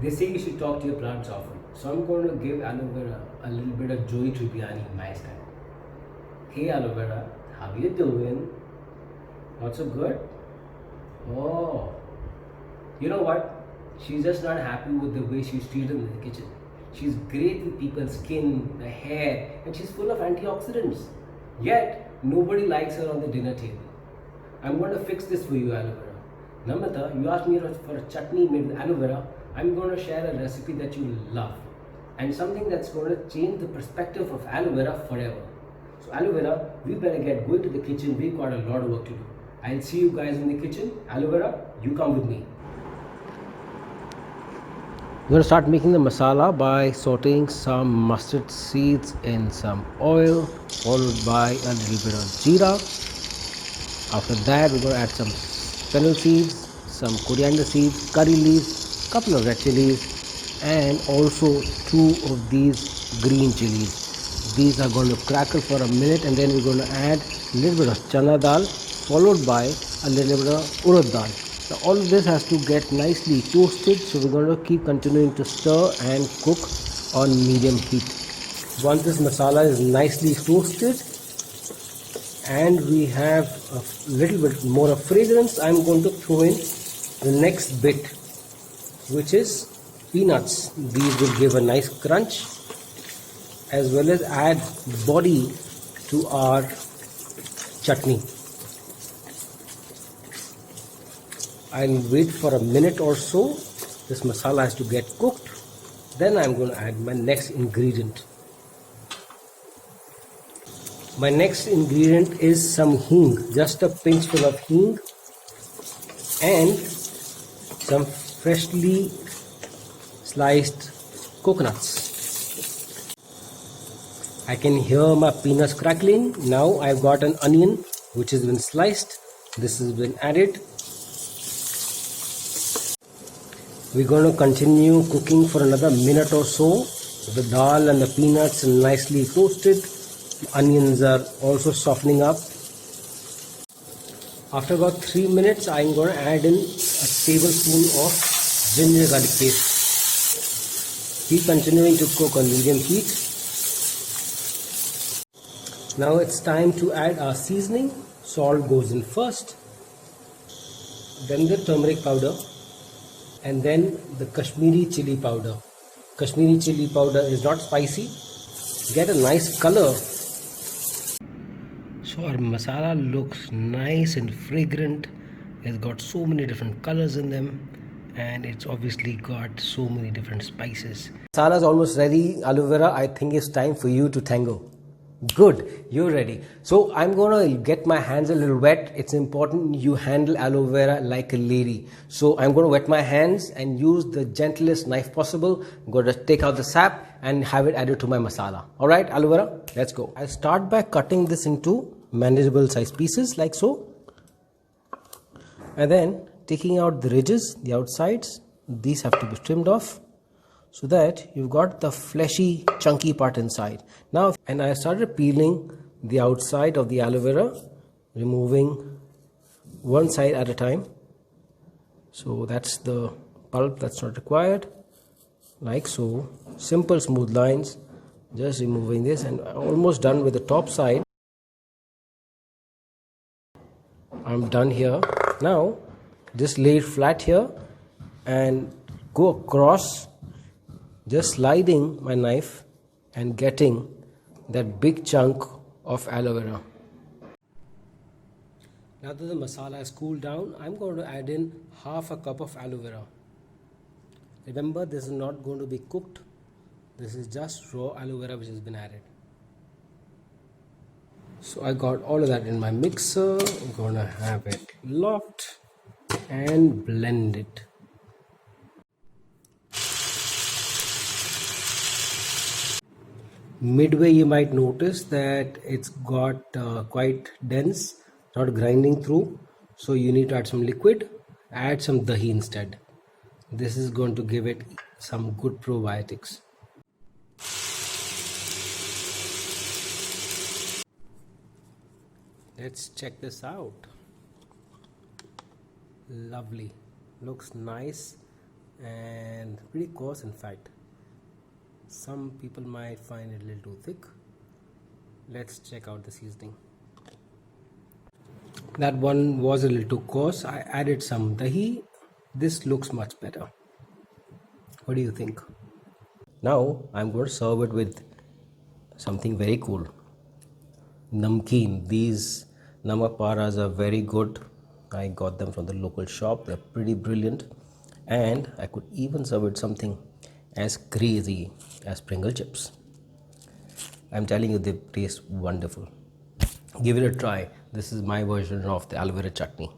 They say you should talk to your plants often. So I'm going to give aloe vera a little bit of Joey Tribbiani in my style. Hey aloe vera, how you doing? Not so good? Oh, you know what? She's just not happy with the way she's treated in the kitchen. She's great with people's skin, the hair, and she's full of antioxidants. Yet, nobody likes her on the dinner table. I'm going to fix this for you, aloe vera. Namrata, you asked me for a chutney made with aloe vera. I'm going to share a recipe that you love and something that's going to change the perspective of aloe vera forever. So, aloe vera, we better get going to the kitchen. We've got a lot of work to do. I'll see you guys in the kitchen. Aloe vera, you come with me. We're going to start making the masala by sauteing some mustard seeds in some oil, followed by a little bit of jeera. After that, we're going to add some fennel seeds, some coriander seeds, curry leaves, couple of red chilies, and also 2 of these green chilies. These are going to crackle for a minute, and then we're going to add a little bit of chana dal, followed by a little bit of urad dal. Now all of this has to get nicely toasted, so we're going to keep continuing to stir and cook on medium heat. Once this masala is nicely toasted and we have a little bit more of fragrance, I'm going to throw in the next bit, which is peanuts. These will give a nice crunch as well as add body to our chutney. I'll wait for a minute or so. This masala has to get cooked. Then I'm going to add my next ingredient. My next ingredient is some hing, just a pinchful of hing and some freshly sliced coconuts. I can hear my peanuts crackling. Now I've got an onion which has been sliced. This has been added. We're going to continue cooking for another minute or so. The dal and the peanuts are nicely toasted. Onions are also softening up. After about 3 minutes, I'm going to add in a tablespoon of ginger garlic paste. Keep continuing to cook on medium heat. Now it's time to add our seasoning. Salt goes in first, then the turmeric powder, and then the Kashmiri chili powder. Kashmiri chili powder is not spicy. Get a nice color. So our masala looks nice and fragrant. It's got so many different colors in them, and it's obviously got so many different spices. Masala is almost ready. Aloe vera, I think it's time for you to tango. Good, you're ready. So I'm gonna get my hands a little wet. It's important you handle aloe vera like a lady. So I'm gonna wet my hands and use the gentlest knife possible. I'm gonna take out the sap and have it added to my masala. Alright, aloe vera, let's go. I'll start by cutting this into manageable size pieces like so. And then taking out the ridges, the outsides. These have to be trimmed off, so that you've got the fleshy chunky part inside. Now, and I started peeling the outside of the aloe vera, removing one side at a time. So that's the pulp that's not required, like so. Simple smooth lines, just removing this, and almost done with the top side. I'm done here. Now just lay it flat here and go across, just sliding my knife and getting that big chunk of aloe vera. Now that the masala has cooled down, I'm going to add in half a cup of aloe vera. Remember, this is not going to be cooked. This is just raw aloe vera which has been added. So I got all of that in my mixer. I'm going to have it locked and blend it. Midway you might notice that it's got quite dense, not grinding through, so you need to add some liquid. Add some dahi instead. This is going to give it some good probiotics. Let's check this out. Lovely, looks nice and pretty coarse in fact. Some people might find it a little too thick. Let's check out the seasoning. That one was a little too coarse. I added some dahi. This looks much better. What do you think? Now I'm going to serve it with something very cool. Namkeen. These namak paras are very good. I got them from the local shop. They're pretty brilliant. And I could even serve it something as crazy as Pringle chips. I'm telling you, they taste wonderful. Give it a try. This is my version of the aloe vera chutney.